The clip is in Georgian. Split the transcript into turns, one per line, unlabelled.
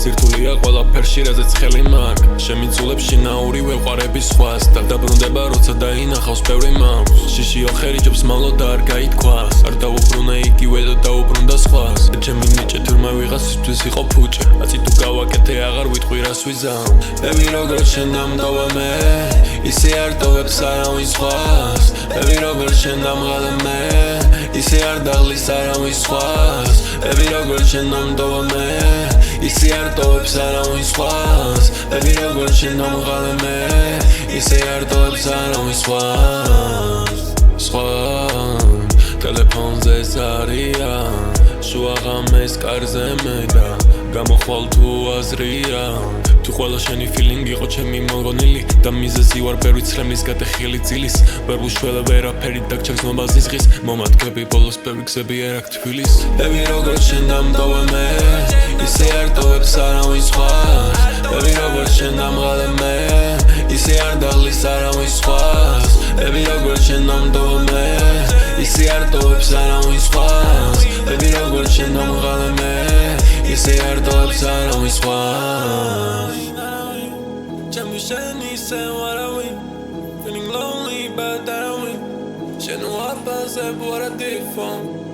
სირთულეა ყველაფერში რაზეც ხელი მაქვს შემიცულებს შინაური ვეყარების სხვას და დაბრუნდება როცა დაინახავს ბევრი მაქვს შიშიო ხერი ჯობს მალო და არ გაითქვას არ დაუბრუნა იგივე და დაუბრუნდა სხვას ჩემი ნიჭე თურმე ვიღაცისთვის იყო ფუჭი აცი თუ გავაკეთე აღარ ვიტყვი რას ვიზამ ბები როგორც შენ დამდავა მე ისე არ ტოვებს არავის სხვას ბები როგორც შენ დამღალე მე ისე არ დაღლის არავის სხვას ბები როგორც შენ დამდავა მე ისე არ ტოვებს არავის სხვას ბები როგორც შენ დამღალე მე ისე არ ტოვებს არავის სხვას ტელეფონზე ზარია შუა ღამეს კარზე მე და გამოხვალ თუ აზრია თუ ყველა შენი feeling იყო ჩემი მოგონილი და მიზეზი ვარ ბევრი ცრემლის გატეხილი ძილის ვერ ვუშველე ვერაფერი დაგჩაგს ნომაზის ღის მომადგები ბოლოს ბევრი გზები არ აქვს თბილის ბები როგორც შენ დამდავა მე ისე არ ტოვებს არავის სხვას ბები როგორც შენ დამღალე მე ისე არ დაღლის არავის სხვას ბები როგორც შენ დამდავა მე ისე არ ტოვებს არავის სხვას ბები როგორც შენ დამღალე მე ისე არ ტოვებს არავის სხვას ჩემი შენი ისე ვარავი feeling lonely but I don't win შენ უარბაზებ what a different